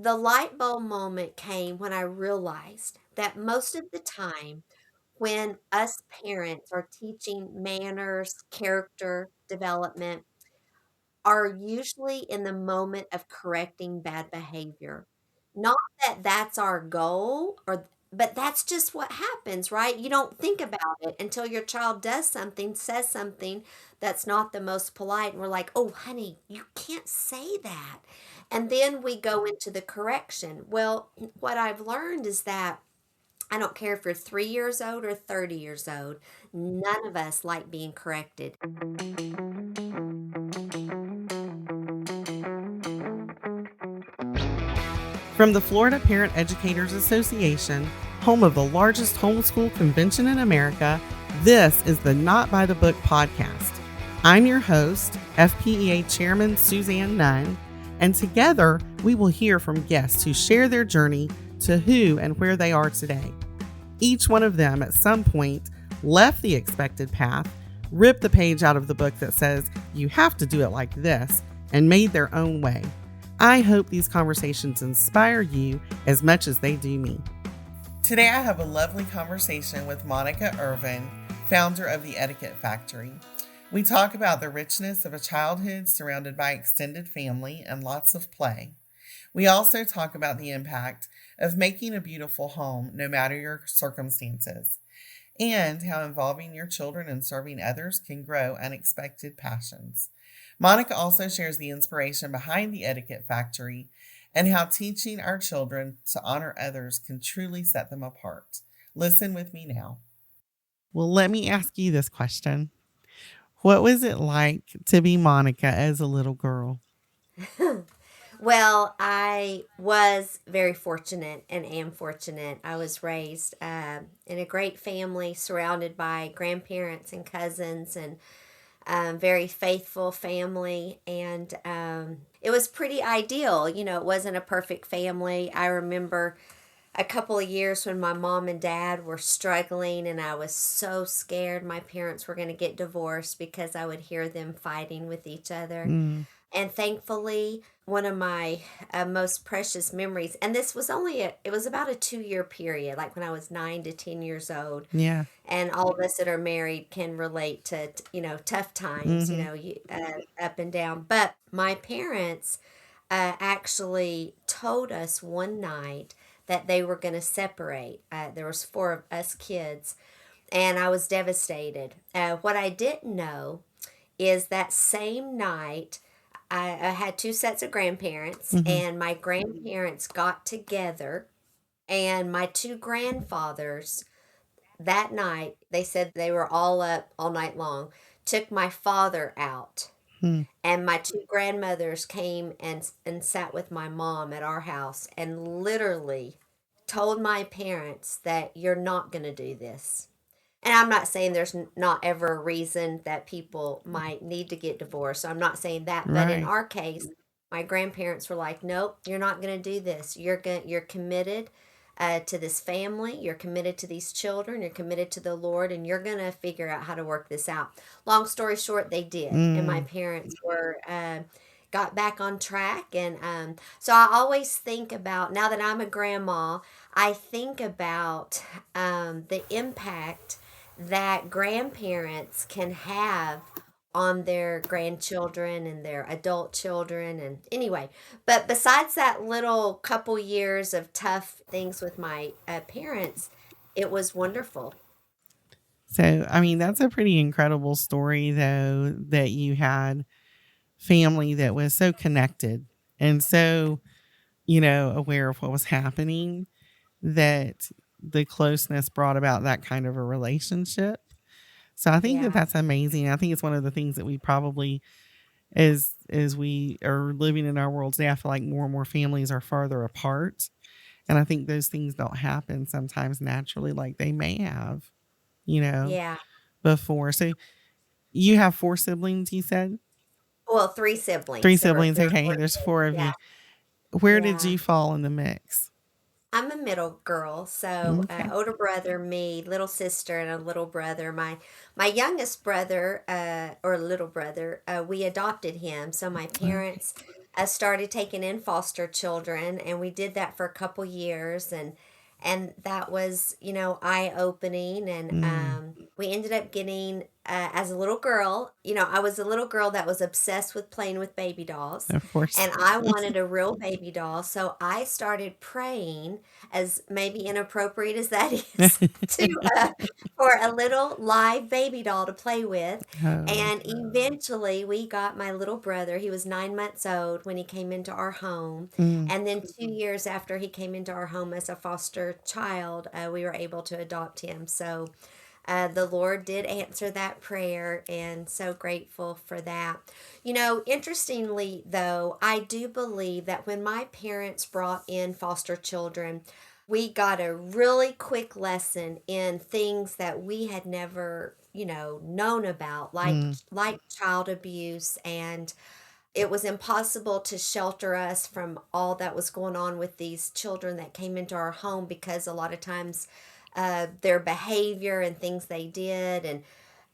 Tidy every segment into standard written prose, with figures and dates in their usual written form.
The light bulb moment came when I realized that most of the time, when us parents are teaching manners, character development, are usually in the moment of correcting bad behavior. Not that that's our goal, but that's just what happens, right? You don't think about it until your child does something, says something that's not the most polite, and we're like, "Oh, honey, you can't say that." And then we go into the correction. Well, what I've learned is that I don't care if you're 3 years old or 30 years old, none of us like being corrected. From the Florida Parent Educators Association, home of the largest homeschool convention in America, this is the Not by the Book podcast. I'm your host, FPEA Chairman Suzanne Nunn, and together we will hear from guests who share their journey to who and where they are today. Each one of them at some point left the expected path, ripped the page out of the book that says you have to do it like this, and made their own way. I hope these conversations inspire you as much as they do me. Today I have a lovely conversation with Monica Irvine, founder of the Etiquette Factory. We talk about the richness of a childhood surrounded by extended family and lots of play. We also talk about the impact of making a beautiful home no matter your circumstances, and how involving your children and serving others can grow unexpected passions. Monica also shares the inspiration behind the Etiquette Factory and how teaching our children to honor others can truly set them apart. Listen with me now. Well, let me ask you this question. What was it like to be Monica as a little girl? Well, I was very fortunate and am fortunate. I was raised in a great family surrounded by grandparents and cousins and very faithful family. And it was pretty ideal. You know, it wasn't a perfect family. I remember a couple of years when my mom and dad were struggling, and I was so scared my parents were going to get divorced because I would hear them fighting with each other. Mm, And thankfully, one of my most precious memories, and this was it was about a 2 year period, like when I was 9 to 10 years old. yeah. And all of us that are married can relate to, tough times, Mm-hmm. up and down. But my parents actually told us one night that they were going to separate. There was four of us kids, and I was devastated. What I didn't know is that same night, I had two sets of grandparents, Mm-hmm. and my grandparents got together, and my two grandfathers that night, they said they were all up all night long, took my father out, Mm-hmm. and my two grandmothers came and sat with my mom at our house and literally told my parents that you're not going to do this. And I'm not saying there's not ever a reason that people might need to get divorced. I'm not saying that, but in Right. our case, my grandparents were like, "Nope, you're not going to do this. You're committed to this family. You're committed to these children. You're committed to the Lord, and you're going to figure out how to work this out." Long story short, they did, and my Mm, parents were. Got back on track, and so I always think about, now that I'm a grandma, I think about the impact that grandparents can have on their grandchildren and their adult children. And anyway, but besides that little couple years of tough things with my parents, it was wonderful. so, I mean, that's a pretty incredible story, though, that you had family that was so connected and so, aware of what was happening, that the closeness brought about that kind of a relationship. So I think that Yeah. that's amazing. I think it's one of the things that we probably, as we are living in our world today, I feel like more and more families are farther apart. And I think those things don't happen sometimes naturally like they may have, you know, Yeah. before. So you have four siblings, you said? Well, three Three siblings. siblings. There Okay, were there's four of yeah. you. Where did Yeah. you fall in the mix? I'm a middle girl, so Okay. older brother, me, little sister, and a little brother. My youngest brother, or little brother, we adopted him. So my Okay. parents started taking in foster children, and we did that for a couple years, and that was, eye opening. And Mm, we ended up getting, as a little girl, I was a little girl that was obsessed with playing with baby dolls, of course. and I wanted a real baby doll. So I started praying, as maybe inappropriate as that is, to for a little live baby doll to play with. Oh. And eventually, we got my little brother. He was 9 months old when he came into our home. Mm. And then 2 years after he came into our home as a foster child, we were able to adopt him. So the Lord did answer that prayer, and so grateful for that. Interestingly, though, I do believe that when my parents brought in foster children, we got a really quick lesson in things that we had never, known about, like Mm. child abuse. And it was impossible to shelter us from all that was going on with these children that came into our home, because a lot of times their behavior and things they did,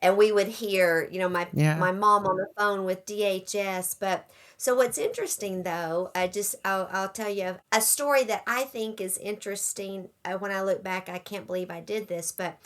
and we would hear, Yeah. my mom on the phone with DHS. But so what's interesting, though, I'll tell you a story that I think is interesting. When I look back, I can't believe I did this, but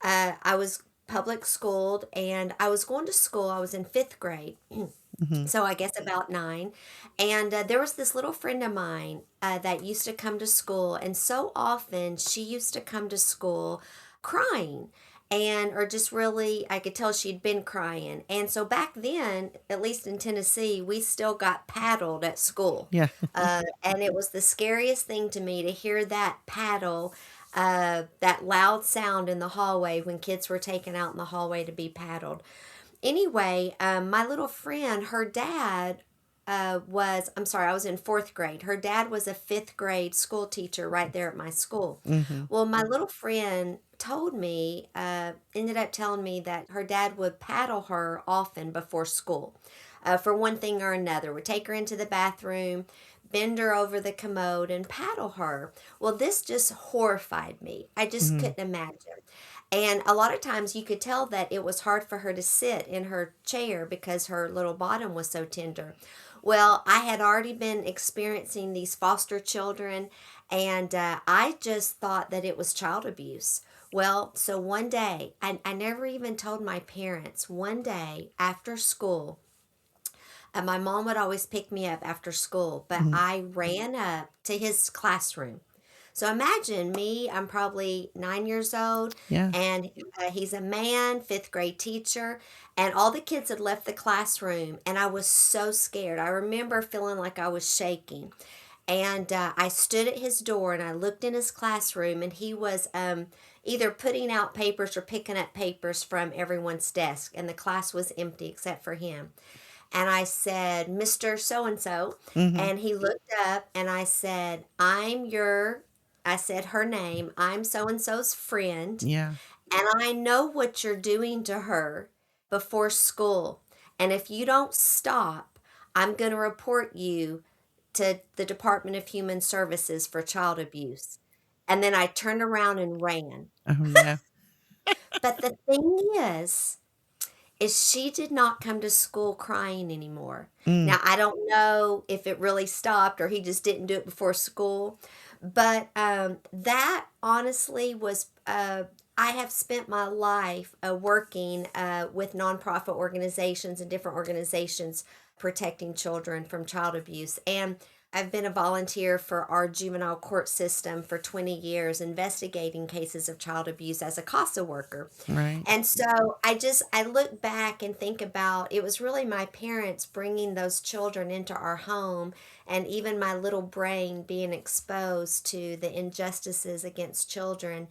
I was public schooled, and I was going to school. I was in fifth grade, Hmm. so I guess about nine. And there was this little friend of mine that used to come to school, and so often she used to come to school crying, and or just really, I could tell she'd been crying. And so back then, at least in Tennessee, we still got paddled at school. Yeah. And it was the scariest thing to me to hear that paddle, that loud sound in the hallway when kids were taken out in the hallway to be paddled. Anyway, my little friend, her dad I'm sorry, I was in fourth grade. Her dad was a fifth grade school teacher right there at my school. Hmm. Well, my little friend ended up telling me that her dad would paddle her often before school, for one thing or another, would take her into the bathroom, bend her over the commode, and paddle her. Well, this just horrified me. I just Hmm. couldn't imagine. And a lot of times you could tell that it was hard for her to sit in her chair because her little bottom was so tender. Well, I had already been experiencing these foster children, and I just thought that it was child abuse. Well, so one day, I never even told my parents. One day after school, my mom would always pick me up after school, but Hmm. I ran up to his classroom. So imagine me, I'm probably 9 years old, Yeah. and he's a man, fifth grade teacher, and all the kids had left the classroom, and I was so scared. I remember feeling like I was shaking. And I stood at his door and I looked in his classroom, and he was either putting out papers or picking up papers from everyone's desk, and the class was empty except for him. And I said, Mr. So and so. Hmm. And he looked up, and I said her name, I'm so and so's friend, Yeah. and I know what you're doing to her before school. And if you don't stop, I'm going to report you to the Department of Human Services for child abuse. And then I turned around and ran. Oh no. But the thing is she did not come to school crying anymore. Mm. Now, I don't know if it really stopped or he just didn't do it before school, but that honestly was. I have spent my life working with nonprofit organizations and different organizations protecting children from child abuse. And I've been a volunteer for our juvenile court system for 20 years, investigating cases of child abuse as a CASA worker. Right. And so I look back and think about, it was really my parents bringing those children into our home, and even my little brain being exposed to the injustices against children,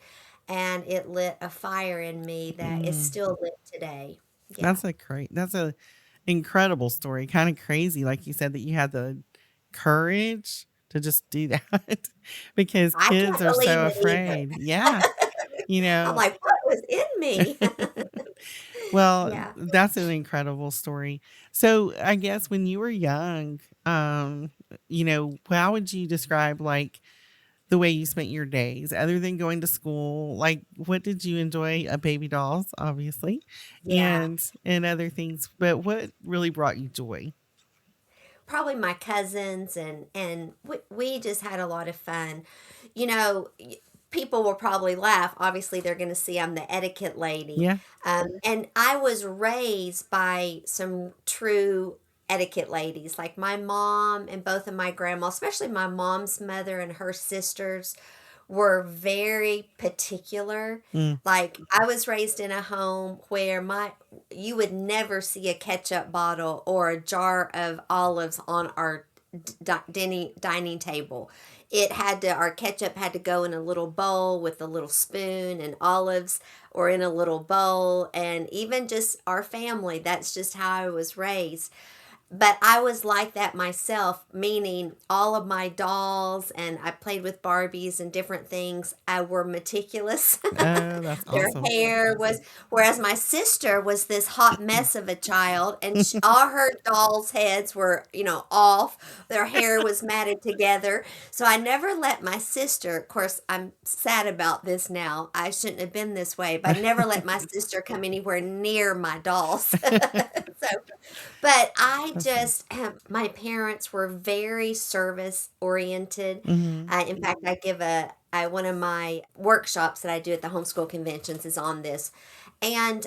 and it lit a fire in me that is Mm. still lit today. Yeah. That's a incredible story. Kind of crazy, like you said, that you had the courage to just do that because I kids can't are believe so it either. afraid. Yeah. You I'm know, like, what was in me? well, Yeah. that's an incredible story. So, I guess when you were young, how would you describe like the way you spent your days other than going to school? Like, what did you enjoy? Baby dolls, obviously, Yeah. and other things, but what really brought you joy? probably my cousins, and we just had a lot of fun. You know, people will probably laugh. Obviously, they're going to see I'm the etiquette lady. Yeah. And I was raised by some true etiquette ladies, like my mom and both of my grandma, especially my mom's mother and her sisters were very particular. Mm. Like I was raised in a home where my you would never see a ketchup bottle or a jar of olives on our dining table. It had to Our ketchup had to go in a little bowl with a little spoon, and olives or in a little bowl, and even just our family, that's just how I was raised. But I was like that myself, meaning all of my dolls, and I played with Barbies and different things. I were meticulous. Oh, that's Their awesome. hair was, whereas my sister was this hot mess of a child, and all her dolls' heads were, off. Their hair was matted together. So I never let my sister, of course, I'm sad about this now. I shouldn't have been this way, but I never let my sister come anywhere near my dolls. So, but I That's nice. just, my parents were very service oriented. Hmm. In fact, one of my workshops that I do at the homeschool conventions is on this. And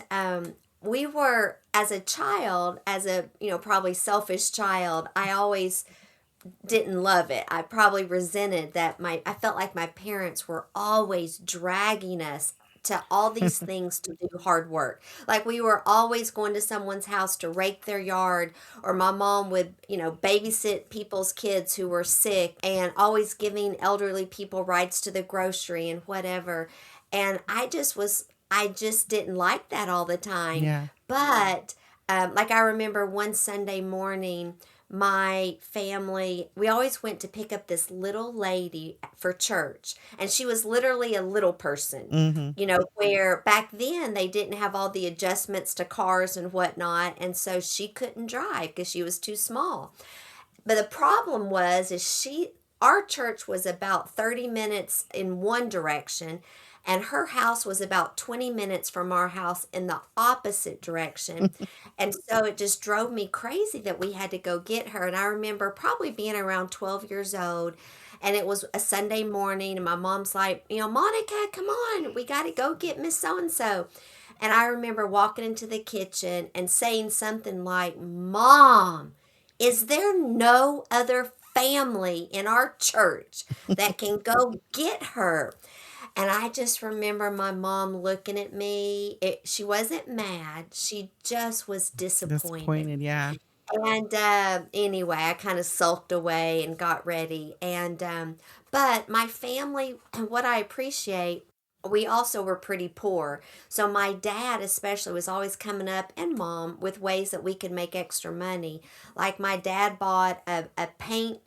we were, as a child, as a, probably selfish child, I always didn't love it. I probably resented that I felt like my parents were always dragging us to all these things to do hard work. Like we were always going to someone's house to rake their yard, or my mom would, babysit people's kids who were sick, and always giving elderly people rides to the grocery and whatever. And I just didn't like that all the time. Yeah. But like I remember one Sunday morning, my family, we always went to pick up this little lady for church, and she was literally a little person. Hmm. Where back then they didn't have all the adjustments to cars and whatnot, and so she couldn't drive because she was too small. But the problem was is our church was about 30 minutes in one direction, and her house was about 20 minutes from our house in the opposite direction. And so it just drove me crazy that we had to go get her. And I remember probably being around 12 years old, and it was a Sunday morning, and my mom's like, Monica, come on, we got to go get Miss So and so. And I remember walking into the kitchen and saying something like, Mom, is there no other family in our church that can go get her? And I just remember my mom looking at me. She wasn't mad. She just was disappointed. Disappointed. Yeah. And anyway, I kind of sulked away and got ready. And but my family, and what I appreciate, we also were pretty poor. So my dad especially was always coming up, and mom, with ways that we could make extra money. Like my dad bought a paint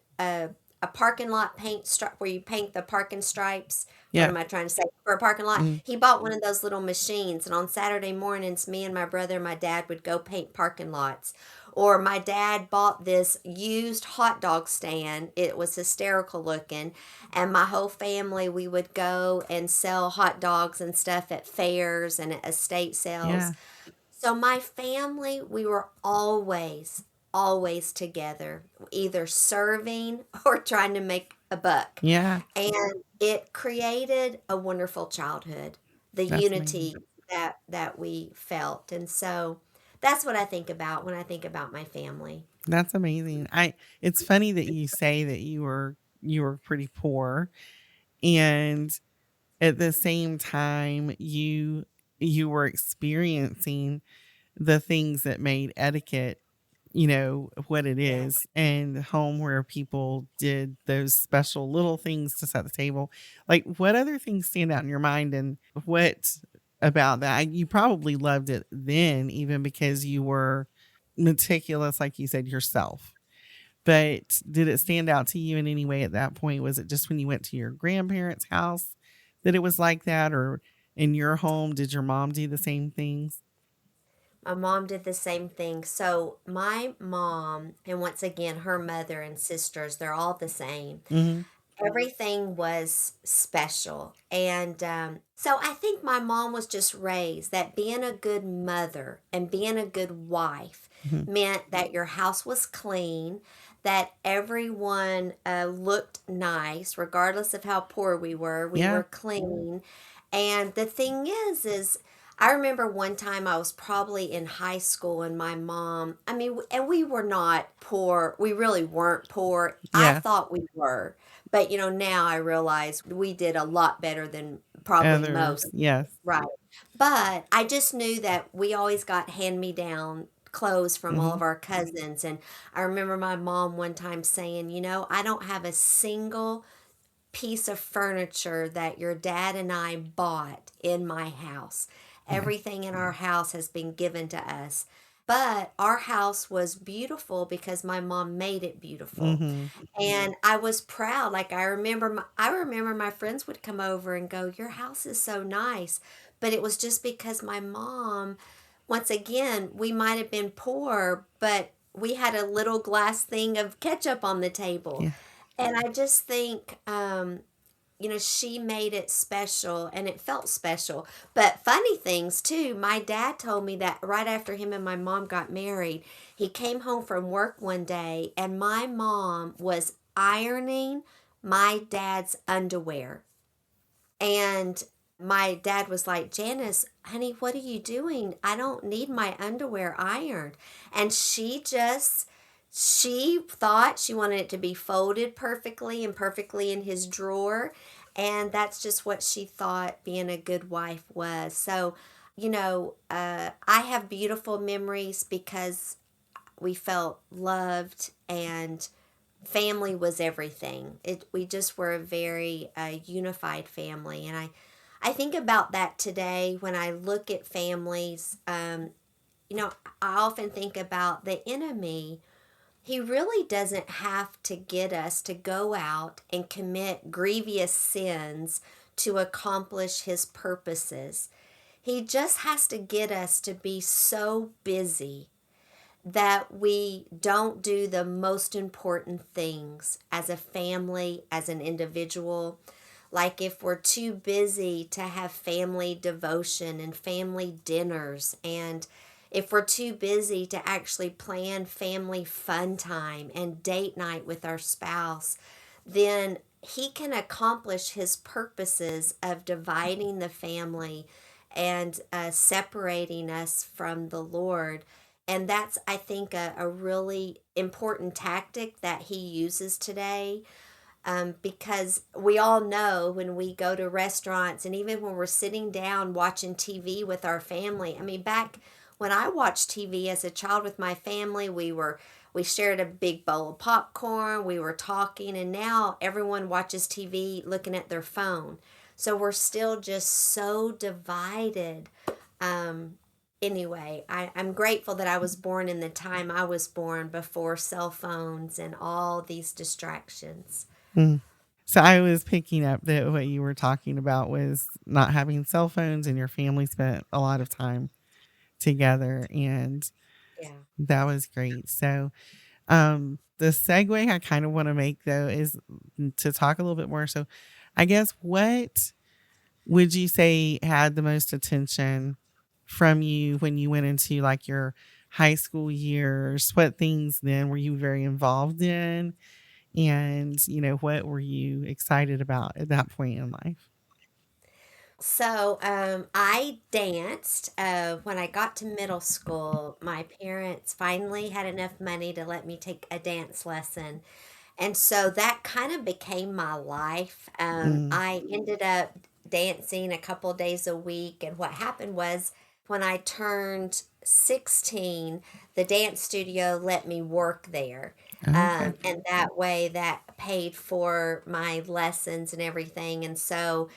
a parking lot paint stripe where you paint the parking stripes. What Yeah. am I trying to say? For a parking lot. Mm. He bought one of those little machines, and on Saturday mornings, me and my brother and my dad would go paint parking lots. Or my dad bought this used hot dog stand. It was hysterical looking. And my whole family, we would go and sell hot dogs and stuff at fairs and at estate sales. Yeah. So my family, we were always together, either serving or trying to make a buck. Yeah. And it created a wonderful childhood, the That's amazing. unity that we felt. And so that's what I think about when I think about my family. That's amazing. It's funny that you say that you were pretty poor, and at the same time you were experiencing the things that made etiquette, what it Yeah. is, and home where people did those special little things to set the table. Like, what other things stand out in your mind, and what about that? You probably loved it then, even because you were meticulous, like you said, yourself. But did it stand out to you in any way at that point? Was it just when you went to your grandparents' house that it was like that? Or in your home, did your mom do the same things? My mom did the same thing. So my mom, and once again, her mother and sisters, they're all the same. Mhm. Everything was special. And so I think my mom was just raised that being a good mother and being a good wife Mhm. meant that your house was clean, that everyone looked nice, regardless of how poor we were. We Yeah. were clean. And the thing is, I remember one time I was probably in high school and my mom, I mean, and we were not poor. We really weren't poor. I Yeah. thought we were. But, now I realize we did a lot better than probably Others. most. Yes. Right. But I just knew that we always got hand-me-down clothes from all Hmm. of our cousins. And I remember my mom one time saying, I don't have a single piece of furniture that your dad and I bought in my house. Yeah. Everything in our house has been given to us. But our house was beautiful because my mom made it beautiful. Hmm. And I was proud. Like I remember my friends would come over and go, "Your house is so nice." But it was just because my mom, once again, we might have been poor, but we had a little glass thing of ketchup on the table. Yeah. And I just think she made it special and it felt special. But funny things too, my dad told me that right after him and my mom got married, he came home from work one day and my mom was ironing my dad's underwear. And my dad was like, "Janice, honey, what are you doing? I don't need my underwear ironed." And she thought she wanted it to be folded perfectly and perfectly in his drawer. And that's just what she thought being a good wife was. So, I have beautiful memories because we felt loved and family was everything. We just were a very unified family, and I think about that today when I look at families. I often think about the enemy. He really doesn't have to get us to go out and commit grievous sins to accomplish his purposes. He just has to get us to be so busy that we don't do the most important things as a family, as an individual. Like if we're too busy to have family devotion and family dinners, and if we're too busy to actually plan family fun time and date night with our spouse, then he can accomplish his purposes of dividing the family and separating us from the Lord. And that's, I think, a really important tactic that he uses today, because we all know when we go to restaurants and even when we're sitting down watching TV with our family. I mean, back when I watched TV as a child with my family, we shared a big bowl of popcorn, we were talking, and now everyone watches TV looking at their phone. So we're still just so divided. Um, anyway, I'm grateful that I was born in the time I was born before cell phones and all these distractions. Mm. So I was picking up that what you were talking about was not having cell phones and your family spent a lot of time together, and Yeah. that was great. So the segue I kind of want to make though is to talk a little bit more. So I guess what would you say had the most attention from you when you went into like your high school years? What things then were you very involved in? And, what were you excited about at that point in life? So I danced when I got to middle school. My parents finally had enough money to let me take a dance lesson. And so that kind of became my life. Mm, I ended up dancing a couple days a week. And what happened was when I turned 16, the dance studio let me work there. okay. And that way that paid for my lessons and everything. And so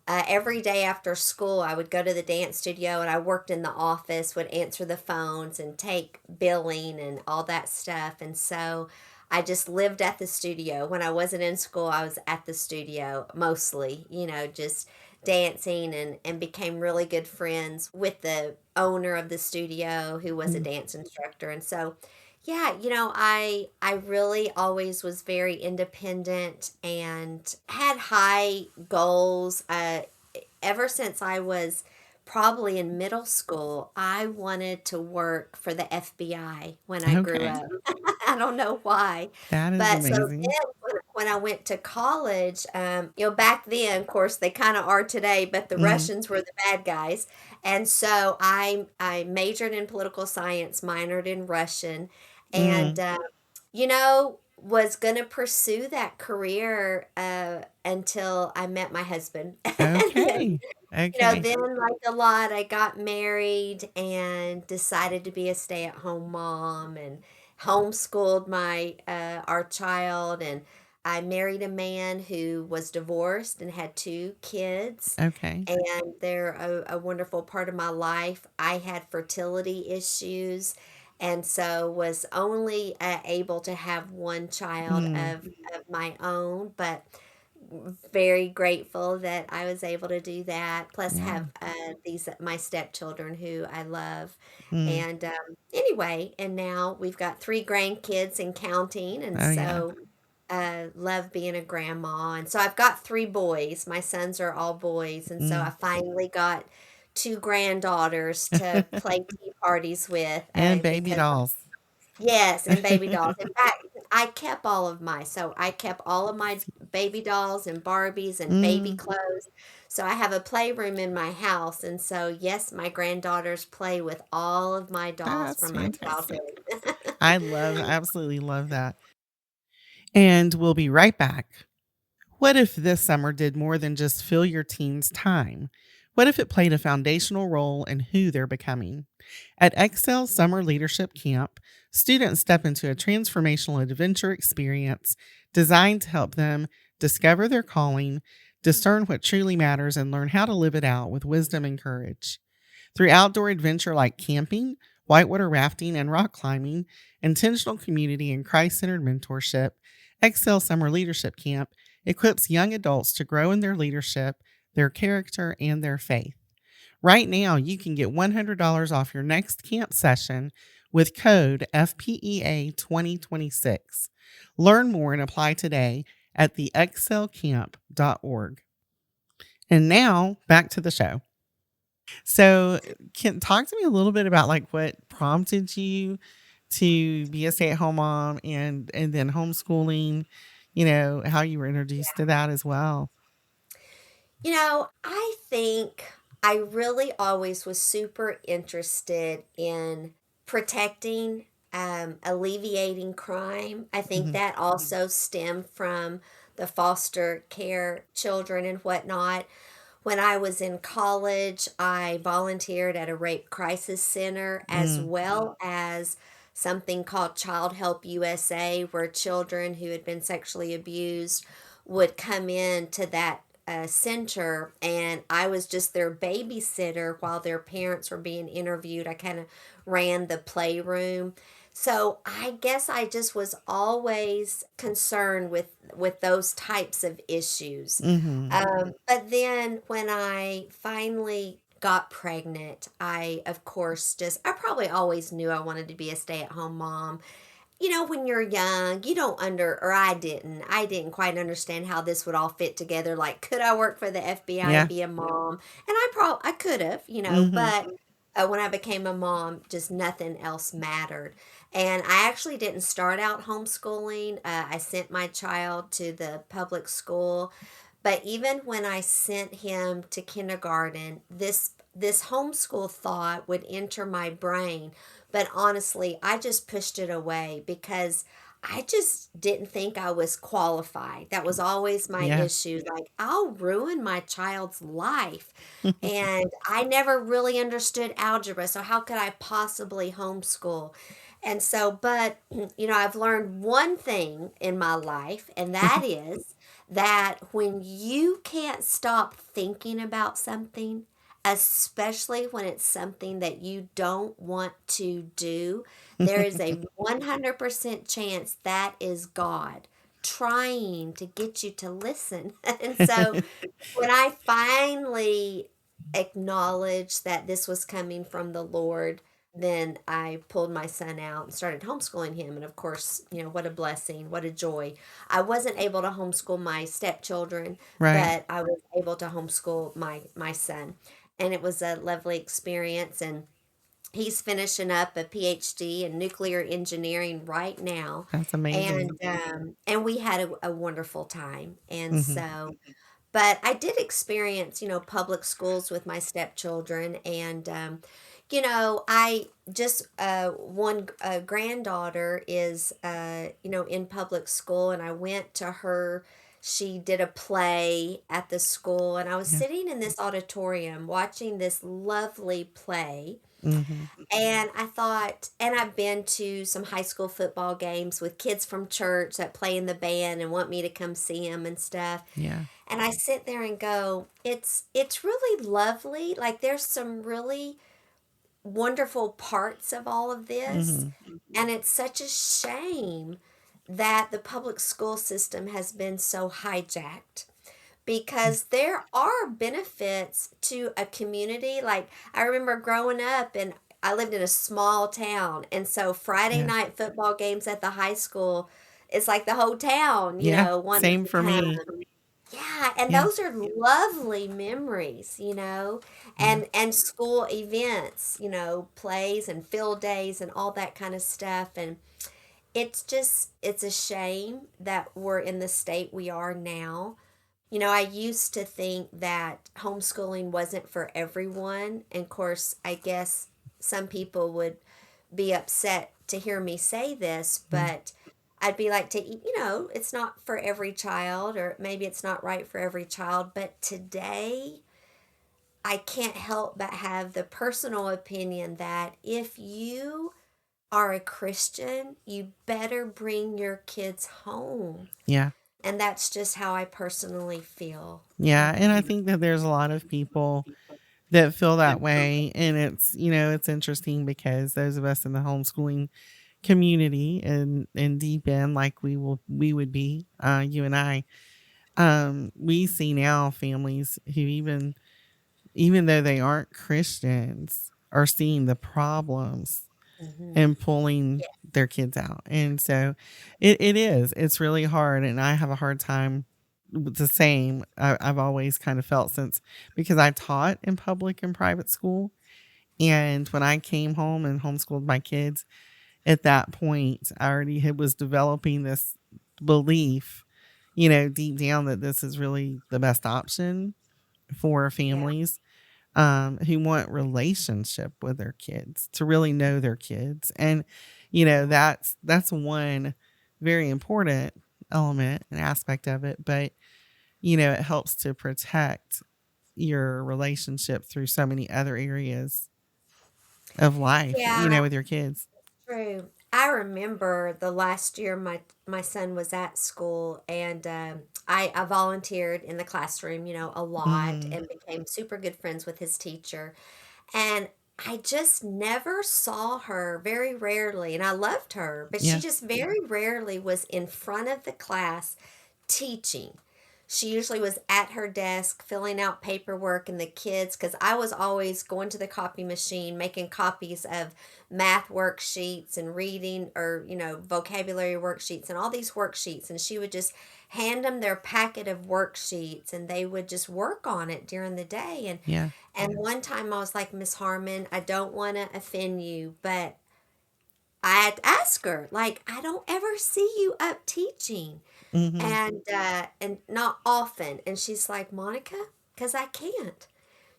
every day after school, I would go to the dance studio and I worked in the office, would answer the phones and take billing and all that stuff. And so I just lived at the studio. When I wasn't in school, I was at the studio mostly, just dancing, and became really good friends with the owner of the studio who was a Mm, dance instructor. And so yeah, I really always was very independent and had high goals. Ever since I was probably in middle school, I wanted to work for the FBI when I grew Okay. up. I don't know why. That is But so amazing. then when I went to college, back then, of course, they kind of are today, but the Mm, Russians were the bad guys. And so I majored in political science, minored in Russian, and mm. was going to pursue that career until I met my husband. And then, Okay. Okay. like a lot, I got married and decided to be a stay-at-home mom and homeschooled my our child. And I married a man who was divorced and had two kids, Okay. and they're a wonderful part of my life. I had fertility issues, and so was only able to have one child Mm, of my own, but very grateful that I was able to do that. Plus, yeah. have these my stepchildren who I love. Mm. And anyway, and now we've got three grandkids and counting, and Oh, yeah. so love being a grandma. And so I've got three boys. My sons are all boys, and so I Mm. finally got two granddaughters to play tea parties with And baby because dolls. yes, and baby dolls. In fact, I kept all of my baby dolls and Barbies and baby Mm. clothes. So I have a playroom in my house, and so yes, my granddaughters play with all of my dolls That's from my fantastic. childhood. Absolutely love that. And we'll be right back. What if this summer did more than just fill your teens' time? What if it played a foundational role in who they're becoming? At Excel Summer Leadership Camp, students step into a transformational adventure experience designed to help them discover their calling, discern what truly matters, and learn how to live it out with wisdom and courage. Through outdoor adventure like camping, whitewater rafting, and rock climbing, intentional community, and Christ centered mentorship, Excel Summer Leadership Camp equips young adults to grow in their leadership, their character, and their faith. Right now, you can get $100 off your next camp session with code FPEA 2026. Learn more and apply today at theexcelcamp.org. And now, back to the show. So, can talk to me a little bit about like what prompted you to be a stay-at-home mom and then homeschooling, how you were introduced to that as well. I think I really always was super interested in protecting, alleviating crime. I think Mhm. that also stemmed from the foster care children and whatnot. When I was in college, I volunteered at a rape crisis center as Mm, well as something called Child Help USA, where children who had been sexually abused would come in to that center, and I was just their babysitter while their parents were being interviewed. I kind of ran the playroom. So I guess I just was always concerned with those types of issues. mhm. But then when I finally got pregnant, of course, I probably always knew I wanted to be a stay at home mom. When you're young, you don't or I didn't quite understand how this would all fit together. Like, could I work for the FBI and Yeah. be a mom? And I could have, Mhm. but when I became a mom, just nothing else mattered. And I actually didn't start out homeschooling. I sent my child to the public school, but even when I sent him to kindergarten, this homeschool thought would enter my brain. But honestly, I just pushed it away because I just didn't think I was qualified. That was always my Yeah. issue. Like, I'll ruin my child's life. And I never really understood algebra. So, how could I possibly homeschool? And so, but, I've learned one thing in my life, and that is that when you can't stop thinking about something, especially when it's something that you don't want to do, there is a 100% chance that is God trying to get you to listen. And so when I finally acknowledged that this was coming from the Lord, then I pulled my son out and started homeschooling him. And of course, what a blessing, what a joy. I wasn't able to homeschool my stepchildren, Right. but I was able to homeschool my son. and it was a lovely experience. And he's finishing up a PhD in nuclear engineering right now, That's amazing. and we had a wonderful time. And Hmm. so, but I did experience, public schools with my stepchildren, and I just one granddaughter is in public school, and I went to her. She did a play at the school, and I was Yeah. sitting in this auditorium watching this lovely play, Hmm. and I thought, and I've been to some high school football games with kids from church that play in the band and want me to come see them and stuff. Yeah. And I sit there and go, it's really lovely. Like there's some really wonderful parts of all of this, Hmm. and it's such a shame that the public school system has been so hijacked, Yeah. because there are benefits to a community. Like I remember growing up, and I lived in a small town, and so Friday Yeah. night football games at the high school, it's like the whole town, Yeah. wanted Same to for come. me. Yeah, and Yeah. those are lovely memories, Yeah. and school events, plays and field days and all that kind of stuff. And it's a shame that we're in the state we are now. I used to think that homeschooling wasn't for everyone. And of course, I guess some people would be upset to hear me say this, Yeah. but I'd be like, it's not for every child, or maybe it's not right for every child. But today, I can't help but have the personal opinion that if you are a Christian, you better bring your kids home. Yeah. And that's just how I personally feel. Yeah. And I think that there's a lot of people that feel that way. And it's interesting because those of us in the homeschooling community and deep in, like we would be, you and I, we see now families who even though they aren't Christians are seeing the problems Hmm. and pulling Yeah. their kids out. And so it's really hard. And I have a hard time with the same. I've always kind of felt since because I taught in public and private school. And when I came home and homeschooled my kids, at that point, I already was developing this belief, deep down that this is really the best option for Yeah. families who want relationship with their kids to really know their kids. And, Yeah. that's one very important element and aspect of it. But, it helps to protect your relationship through so many other areas of life, Yeah. with your kids. True. I remember the last year my son was at school, and I volunteered in the classroom, a lot, Hmm. and became super good friends with his teacher. And I just never saw her, very rarely, and I loved her, but she Yeah. just very rarely was in front of the class teaching. She usually was at her desk filling out paperwork, and the kids, because I was always going to the copy machine, making copies of math worksheets and reading, or, vocabulary worksheets and all these worksheets. And she would just hand them their packet of worksheets, and they would just work on it during the day. Yeah. And one time I was like, Miss Harmon, I don't want to offend you, but I had to ask her, like, I don't ever see you up teaching, Hmm. and not often. And she's like, Monica, because I can't.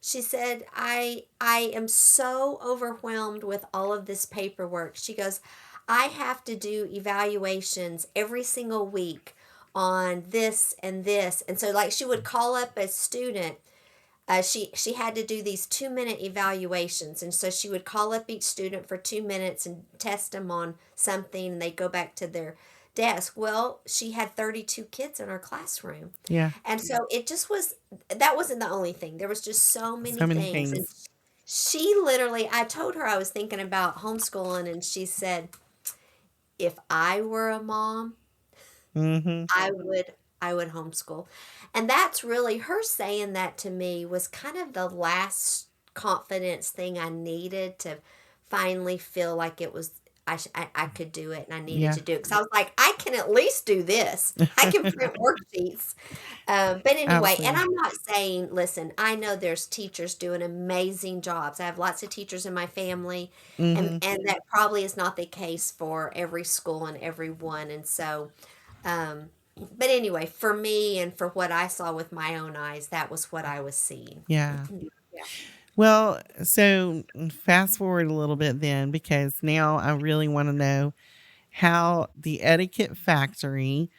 She said, I am so overwhelmed with all of this paperwork. She goes, I have to do evaluations every single week on this and this. And so like she would call up a student. She had to do these 2-minute evaluations, and so she would call up each student for 2 minutes and test them on something, and they'd go back to their desk. Well, she had 32 kids in her classroom, Yeah. and so it just was, that wasn't the only thing. There was just so many So many things. And things. she literally, I told her I was thinking about homeschooling, and she said, if I were a mom, Hmm. I would homeschool. And that's really, her saying that to me was kind of the last confidence thing I needed to finally feel like it was I could do it and I needed Yeah. to do it because I was like, I can at least do this. I can print worksheets. But anyway, and Absolutely. I'm not saying, listen, I know there's teachers doing amazing jobs. I have lots of teachers in my family, Hmm. and that probably is not the case for every school and everyone. And so, um, but anyway, for me and for what I saw with my own eyes, that was what I was seeing. Yeah. Yeah. Well, so fast forward a little bit then, because now I really want to know how the Etiquette Factory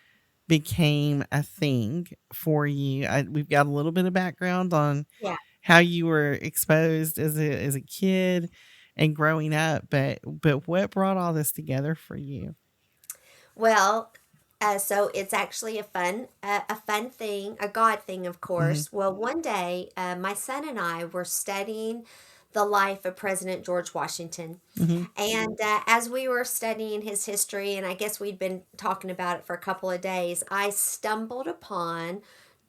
became a thing for you. We've got a little bit of background on Yeah. how you were exposed as a kid and growing up, but what brought all this together for you? Well, so it's actually a fun thing, a God thing, of Mhm. course. Well, one day, my son and I were studying the life of President George Washington, Mhm. and as we were studying his history, and I guess we'd been talking about it for a couple of days, I stumbled upon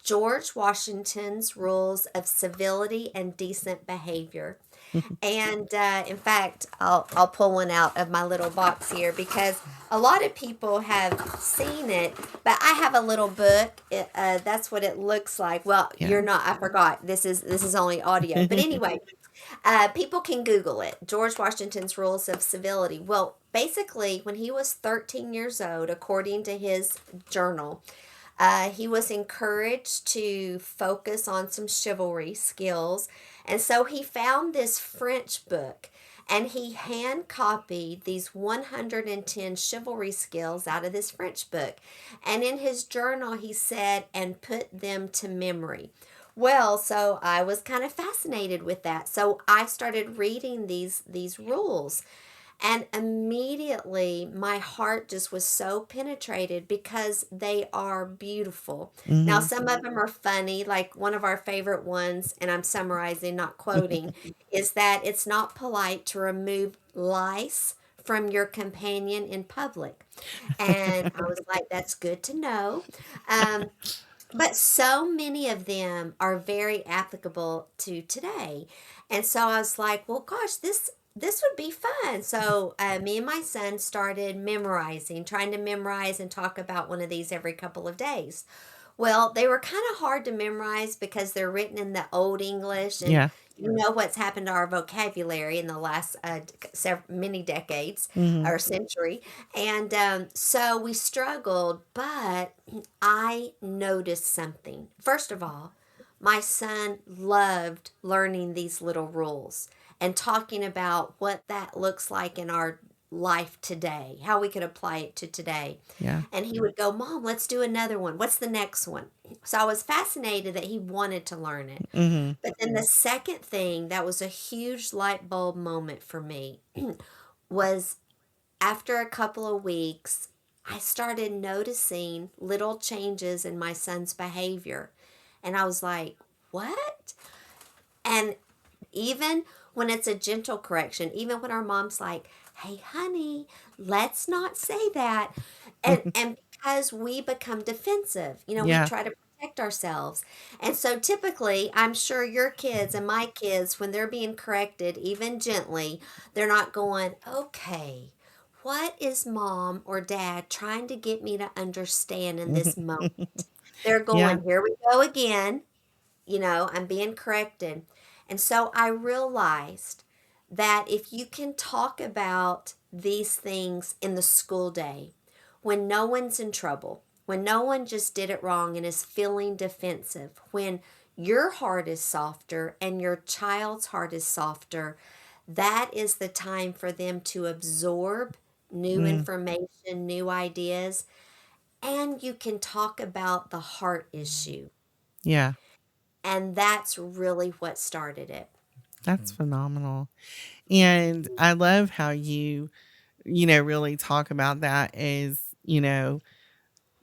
George Washington's rules of civility and decent behavior. And in fact, I'll pull one out of my little box here because a lot of people have seen it, but I have a little book. That's what it looks like. Well, Yeah. you're not. I forgot. This is only audio. But anyway, people can Google it. George Washington's Rules of Civility. Well, basically, when he was 13 years old, according to his journal, he was encouraged to focus on some chivalry skills. And so he found this French book and he hand copied these 110 chivalry skills out of this French book. And in his journal, he said, and put them to memory. Well, so I was kind of fascinated with that. So I started reading these rules. And immediately my heart just was so penetrated because they are beautiful. Now, Mhm. some of them are funny, like one of our favorite ones, and I'm summarizing, not quoting, is that it's not polite to remove lice from your companion in public. And I was like, that's good to know. Um, but so many of them are very applicable to today. And so I was like, well, gosh, this would be fun. So me and my son started memorizing, trying to memorize and talk about one of these every couple of days. Well, they were kind of hard to memorize because they're written in the Old English, and Yeah. you know what's happened to our vocabulary in the last many decades Mhm. or century. And so we struggled, but I noticed something. First of all, my son loved learning these little rules and talking about what that looks like in our life today, how we could apply it to today. Yeah. And he would go, Mom, let's do another one. What's the next one? So I was fascinated that he wanted to learn it. Mhm. But then the second thing that was a huge light bulb moment for me was after a couple of weeks, I started noticing little changes in my son's behavior. And I was like, what? And even when it's a gentle correction, even when our mom's like, hey, honey, let's not say that. And because we become defensive, we Yeah. try to protect ourselves. And so typically, I'm sure your kids and my kids, when they're being corrected, even gently, they're not going, okay, what is mom or dad trying to get me to understand in this moment? They're Yeah. going, here we go again. I'm being corrected. And so I realized that if you can talk about these things in the school day, when no one's in trouble, when no one just did it wrong and is feeling defensive, when your heart is softer and your child's heart is softer, that is the time for them to absorb new Mm. information, new ideas, and you can talk about the heart issue. Yeah. And that's really what started it. That's phenomenal. And I love how you really talk about that as,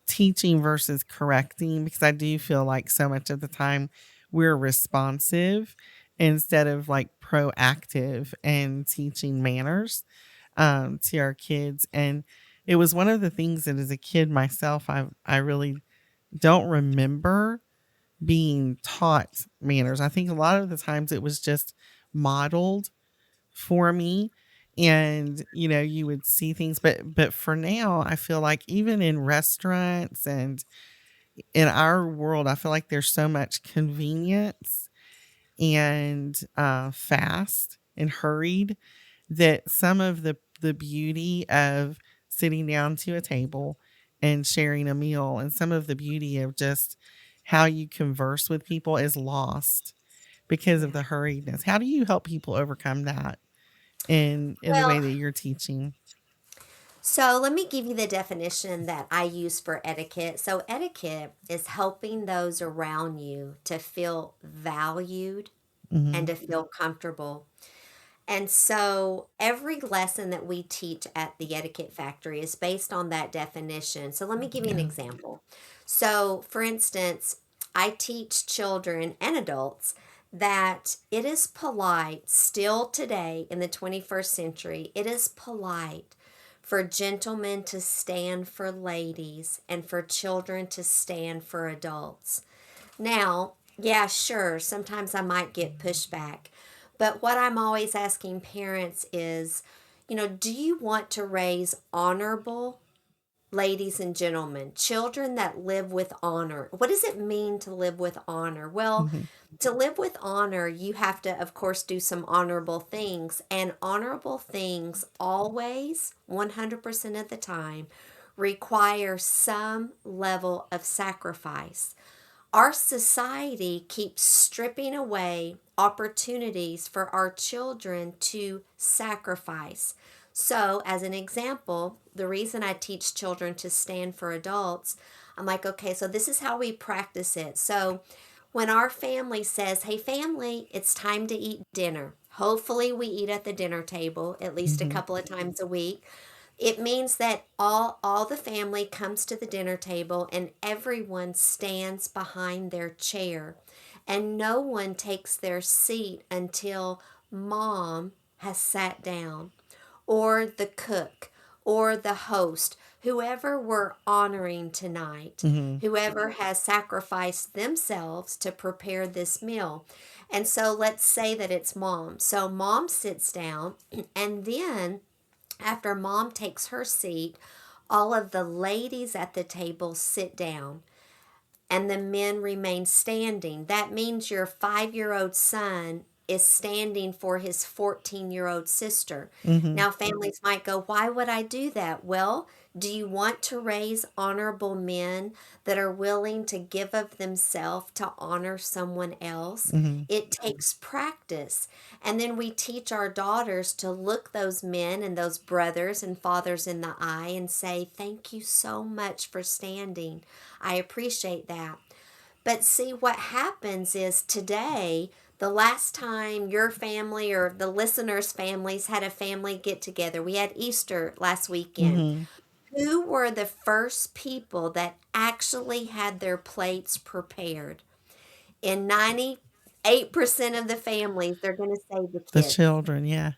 teaching versus correcting, because I do feel like so much of the time we're responsive instead of like proactive and teaching manners to our kids. And it was one of the things that as a kid myself, I really don't remember being taught manners. I think a lot of the times it was just modeled for me. and you would see things, but for now I feel like even in restaurants and in our world, I feel like there's so much convenience and fast and hurried that some of the beauty of sitting down to a table and sharing a meal and some of the beauty of just how you converse with people is lost because of Yeah. the hurriedness. How do you help people overcome that in the way Well, that you're teaching? so let me give you the definition that I use for etiquette. So, etiquette is helping those around you to feel valued and Mhm. to feel comfortable. And so every lesson that we teach at the Etiquette Factory is based on that definition. So let me give you an Yeah. example. So, for instance, I teach children and adults that it is polite still today in the 21st century, it is polite for gentlemen to stand for ladies and for children to stand for adults. Now, yeah, sure, sometimes I might get pushback. But what I'm always asking parents is, do you want to raise honorable ladies and gentlemen, children that live with honor? What does it mean to live with honor? Well, Mhm. to live with honor, you have to, of course, do some honorable things. And honorable things always, 100% of the time, require some level of sacrifice. Our society keeps stripping away opportunities for our children to sacrifice. So, as an example, the reason I teach children to stand for adults, I'm like, okay, so this is how we practice it. So, when our family says, hey, family, it's time to eat dinner, hopefully we eat at the dinner table at least a Mhm. couple of times a week. It means that all the family comes to the dinner table and everyone stands behind their chair and no one takes their seat until mom has sat down, or the cook, or the host, whoever we're honoring tonight, Mhm. whoever has sacrificed themselves to prepare this meal. And so let's say that it's mom. So mom sits down, and then after mom takes her seat, all of the ladies at the table sit down and the men remain standing. That means your 5-year-old son is standing for his 14-year-old sister. Mhm. Now, families might go, why would I do that? Well, do you want to raise honorable men that are willing to give of themselves to honor someone else? Mhm. It takes practice. And then we teach our daughters to look those men and those brothers and fathers in the eye and say, thank you so much for standing. I appreciate that. But see, what happens is today, the last time your family or the listeners' families had a family get together, we had Easter last weekend. Mhm. Who were the first people that actually had their plates prepared? In 98% of the families, they're going to say the The kids. children, yeah.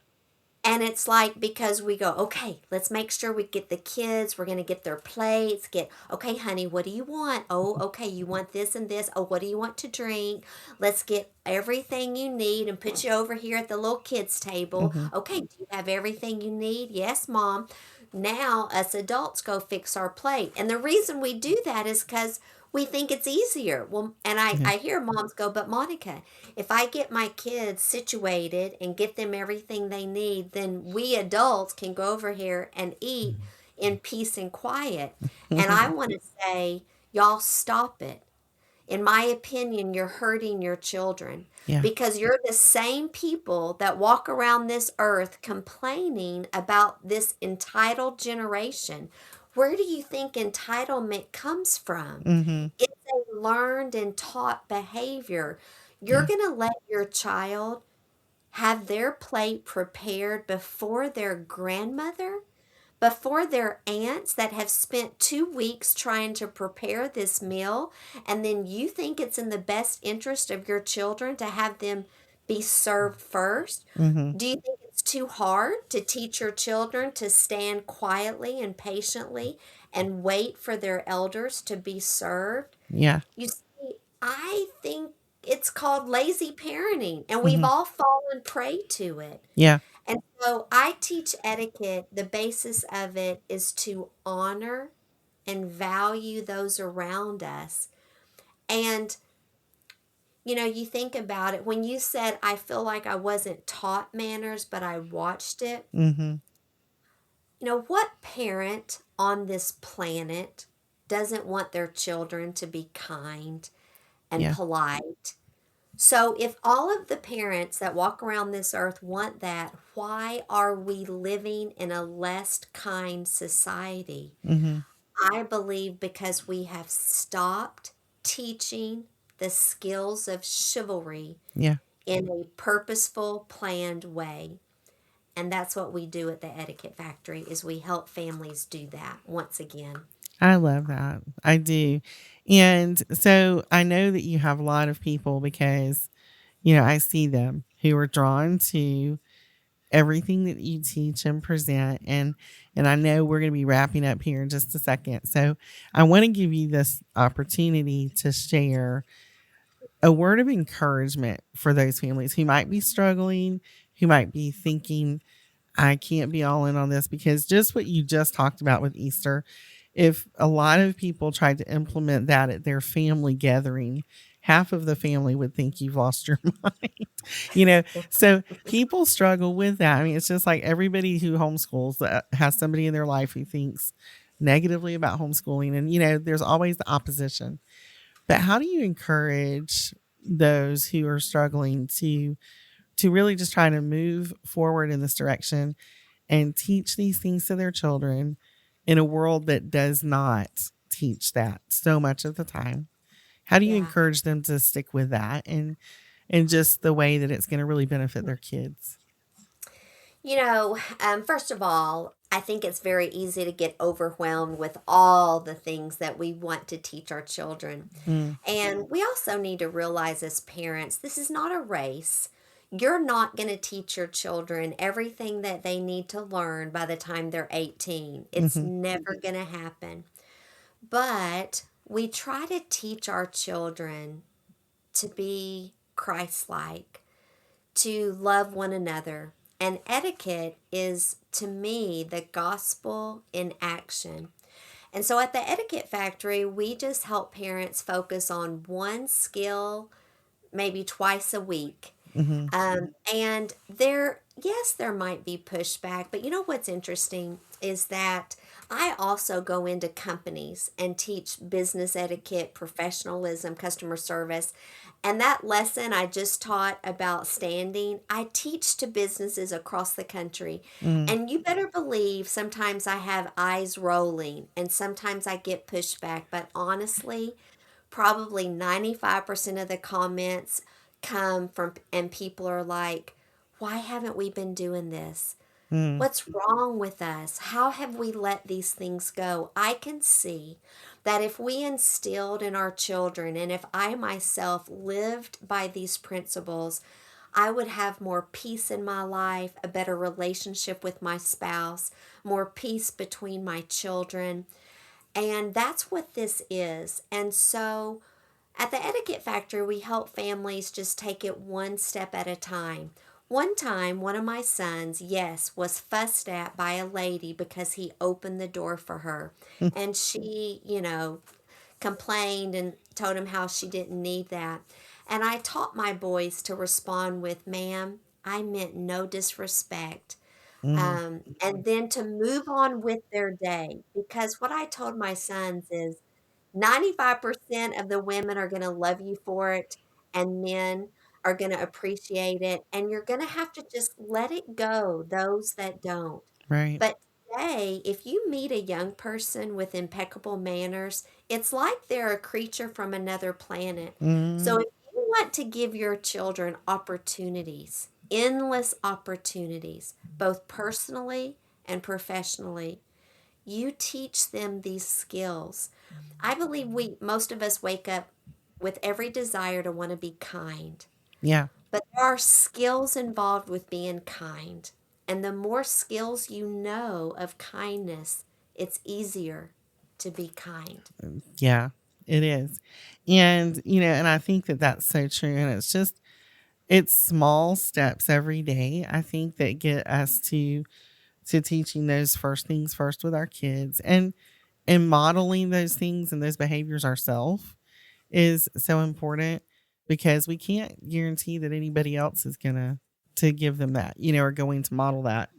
And it's like, because we go, okay, let's make sure we get the kids. We're going to get their plates. Okay, honey, what do you want? Oh, okay, you want this and this. Oh, what do you want to drink? Let's get everything you need and put you over here at the little kids' table. Mhm. Okay, do you have everything you need? Yes, mom. Now, us adults go fix our plate. And the reason we do that is because we think it's easier. Well, and Yeah. I hear moms go, but Monica, if I get my kids situated and get them everything they need, then we adults can go over here and eat in peace and quiet. And I want to say, y'all stop it. In my opinion, you're hurting your children Yeah. because you're the same people that walk around this earth complaining about this entitled generation. Where do you think entitlement comes from? Mhm. It's a learned and taught behavior. You're Yeah. going to let your child have their plate prepared before their grandmother, before their aunts that have spent 2 weeks trying to prepare this meal, and then you think it's in the best interest of your children to have them be served first? Mhm. Do you think it's too hard to teach your children to stand quietly and patiently and wait for their elders to be served? Yeah. You see, I think it's called lazy parenting, and we've Mhm. all fallen prey to it. Yeah. And so I teach etiquette. The basis of it is to honor and value those around us. And, you think about it when you said, I feel like I wasn't taught manners, but I watched it. Mhm. What parent on this planet doesn't want their children to be kind and Yeah. polite? So, if all of the parents that walk around this earth want that, why are we living in a less kind society? Mhm. I believe because we have stopped teaching the skills of chivalry Yeah. in a purposeful, planned way. And that's what we do at the Etiquette Factory is we help families do that once again. I love that. I do. And so I know that you have a lot of people because, I see them who are drawn to everything that you teach and present, and I know we're going to be wrapping up here in just a second. So I want to give you this opportunity to share a word of encouragement for those families who might be struggling, who might be thinking, I can't be all in on this, because just what you just talked about with Easter, if a lot of people tried to implement that at their family gathering, half of the family would think you've lost your mind. you know, so people struggle with that. I mean, it's just like everybody who homeschools has somebody in their life who thinks negatively about homeschooling, and there's always the opposition. But how do you encourage those who are struggling to really just try to move forward in this direction and teach these things to their children in a world that does not teach that so much of the time? How do you Yeah. encourage them to stick with that and just the way that it's going to really benefit their kids? First of all, I think it's very easy to get overwhelmed with all the things that we want to teach our children. Mm, And we also need to realize as parents, this is not a race. You're not going to teach your children everything that they need to learn by the time they're 18. It's hmm never going to happen. But we try to teach our children to be Christ like, to love one another. And etiquette is, to me, the gospel in action. And so at the Etiquette Factory, we just help parents focus on one skill maybe twice a week. hmm And yes, there might be pushback, but what's interesting is that I also go into companies and teach business etiquette, professionalism, customer service. And that lesson I just taught about standing, I teach to businesses across the country. mm, And you better believe sometimes I have eyes rolling and sometimes I get pushback. But honestly, probably 95% of the comments come from, and people are like, why haven't we been doing this? mm, What's wrong with us? How have we let these things go? I can see that if we instilled in our children and if I myself lived by these principles, I would have more peace in my life, a better relationship with my spouse, more peace between my children. And that's what this is. And so at the Etiquette Factory, we help families just take it one step at a time. One time, one of my sons, yes, was fussed at by a lady because he opened the door for her. mm, And she, complained and told him how she didn't need that. And I taught my boys to respond with, ma'am, I meant no disrespect. mm, And then to move on with their day. Because what I told my sons is 95% of the women are going to love you for it, and men are going to appreciate it. And you're going to have to just let it go, those that don't. right. But today, if you meet a young person with impeccable manners, it's like they're a creature from another planet. So Mm, if you want to give your children opportunities, endless opportunities, both personally and professionally, you teach them these skills. I believe most of us wake up with every desire to want to be kind. yeah. But there are skills involved with being kind. And the more skills you know of kindness, it's easier to be kind. Yeah, it is. And I think that that's so true. And it's just it's small steps every day, I think, that get us to teaching those first things first with our kids, and modeling those things and those behaviors ourselves is so important, because we can't guarantee that anybody else is gonna to give them that, or going to model that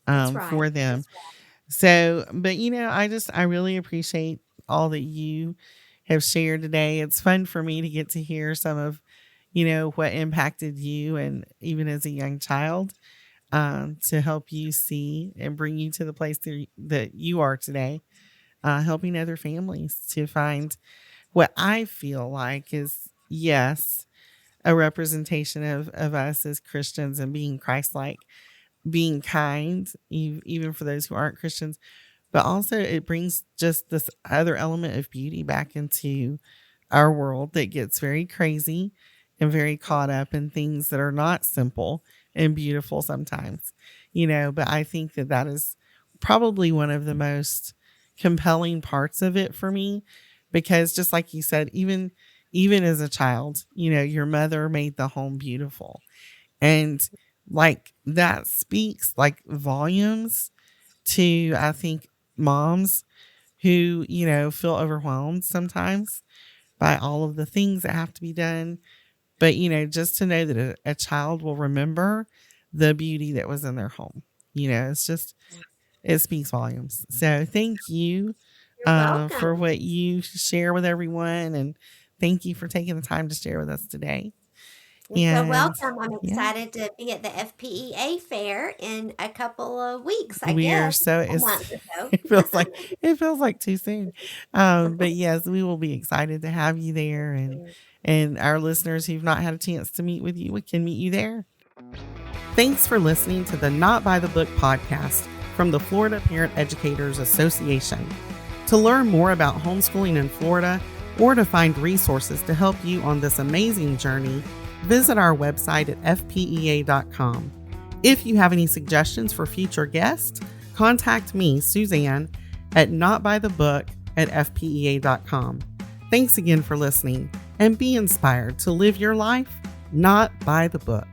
That's right. for them. That's right. So, but I really appreciate all that you have shared today. It's fun for me to get to hear some of, what impacted you, and even as a young child, to help you see and bring you to the place that you are today, helping other families to find what I feel like is, yes, a representation of us as Christians, and being Christ-like, being kind, even for those who aren't Christians, but also it brings just this other element of beauty back into our world that gets very crazy and very caught up in things that are not simple and beautiful sometimes, but I think that is probably one of the most compelling parts of it for me, because just like you said, even as a child, your mother made the home beautiful, and like that speaks like volumes to, I think, moms who, feel overwhelmed sometimes by all of the things that have to be done. But, just to know that a child will remember the beauty that was in their home, it's just, it speaks volumes. So thank you You're for welcome. what you share with everyone. And thank you for taking the time to share with us today. You're so And welcome. I'm yeah, excited to be at the FPEA fair in a couple of weeks, I we are guess, so a month or so. it feels like too soon. But yes, we will be excited to have you there, and our listeners who've not had a chance to meet with you, we can meet you there. Thanks for listening to the Not by the Book podcast from the Florida Parent Educators Association. To learn more about homeschooling in Florida, or to find resources to help you on this amazing journey, visit our website at fpea.com. If you have any suggestions for future guests, contact me, Suzanne, at notbythebook@fpea.com. Thanks again for listening, and be inspired to live your life not by the book.